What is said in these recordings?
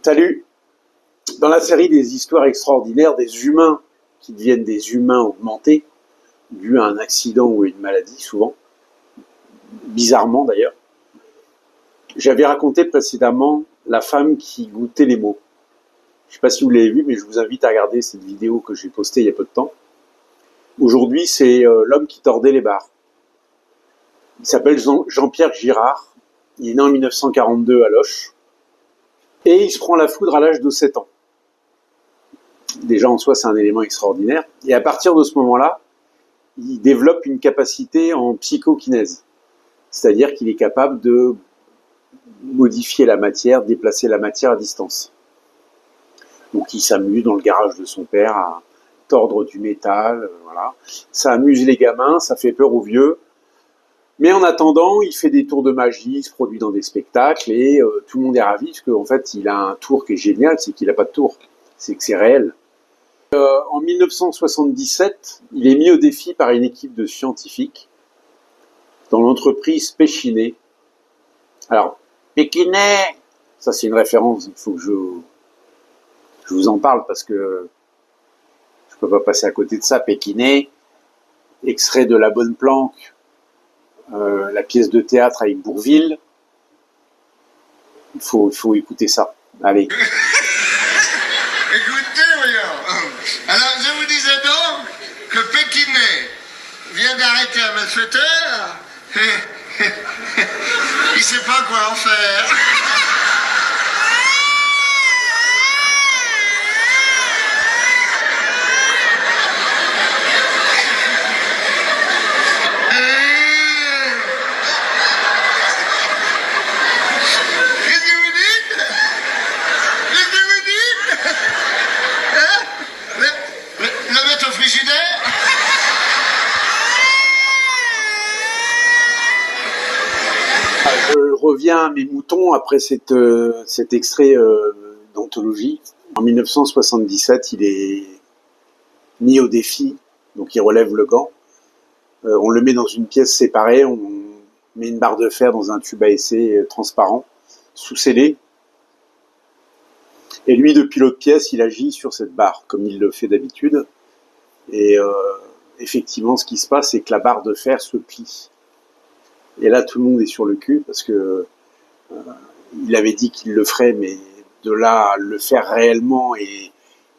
Salut. Dans la série des histoires extraordinaires des humains qui deviennent des humains augmentés, dû à un accident ou à une maladie souvent, bizarrement d'ailleurs, j'avais raconté précédemment la femme qui goûtait les mots. Je ne sais pas si vous l'avez vu, mais je vous invite à regarder cette vidéo que j'ai postée il y a peu de temps. Aujourd'hui, c'est l'homme qui tordait les barres. Il s'appelle Jean-Pierre Girard. Il est né en 1942 à Loches. Et il se prend la foudre à l'âge de 7 ans. Déjà, en soi, c'est un élément extraordinaire. Et à partir de ce moment-là, il développe une capacité en psychokinèse. C'est-à-dire qu'il est capable de modifier la matière, déplacer la matière à distance. Donc il s'amuse dans le garage de son père à tordre du métal, voilà. Ça amuse les gamins, ça fait peur aux vieux. Mais en attendant, il fait des tours de magie, il se produit dans des spectacles et tout le monde est ravi parce qu'en fait, il a un tour qui est génial, c'est qu'il n'a pas de tour, c'est que c'est réel. En 1977, il est mis au défi par une équipe de scientifiques dans l'entreprise Pékinet. Alors, Pékinet, ça c'est une référence, il faut que je vous en parle parce que je peux pas passer à côté de ça. Pékinet, extrait de La Bonne Planque, la pièce de théâtre avec Bourvil. Il faut écouter ça. Allez. Écoutez, voyons. Alors, je vous disais donc que Pékinet vient d'arrêter un malfaiteur. Il sait pas quoi en faire. Je reviens à mes moutons après cet extrait d'anthologie. En 1977, il est mis au défi, donc il relève le gant. On le met dans une pièce séparée, on met une barre de fer dans un tube à essai transparent, sous-scellé. Et lui, depuis l'autre pièce, il agit sur cette barre, comme il le fait d'habitude. Et effectivement, ce qui se passe, c'est que la barre de fer se plie. Et là, tout le monde est sur le cul parce que il avait dit qu'il le ferait, mais de là à le faire réellement et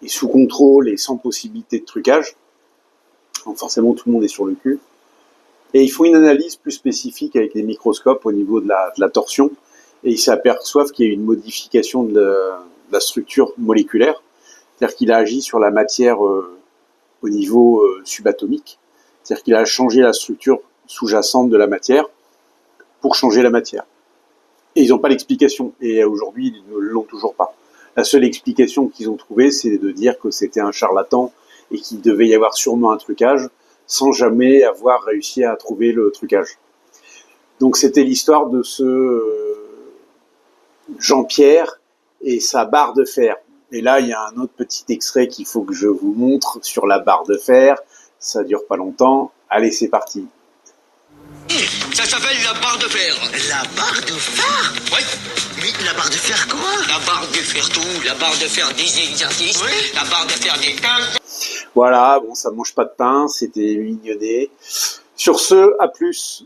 sous contrôle et sans possibilité de trucage, donc forcément tout le monde est sur le cul. Et ils font une analyse plus spécifique avec les microscopes au niveau de la torsion et ils s'aperçoivent qu'il y a une modification de la structure moléculaire, c'est-à-dire qu'il a agi sur la matière au niveau subatomique, c'est-à-dire qu'il a changé la structure sous-jacente de la matière pour changer la matière. Et ils n'ont pas l'explication. Et aujourd'hui, ils ne l'ont toujours pas. La seule explication qu'ils ont trouvée, c'est de dire que c'était un charlatan et qu'il devait y avoir sûrement un trucage, sans jamais avoir réussi à trouver le trucage. Donc c'était l'histoire de ce Jean-Pierre et sa barre de fer. Et là, il y a un autre petit extrait qu'il faut que je vous montre sur la barre de fer. Ça dure pas longtemps. Allez, c'est parti. Ça s'appelle la barre de fer. La barre de fer? Oui. Mais la barre de fer quoi? La barre de fer tout, la barre de fer des exercices, Oui. la barre de fer des tâches. Voilà, bon, ça mange pas de pain, c'était mignonné. Sur ce, à plus.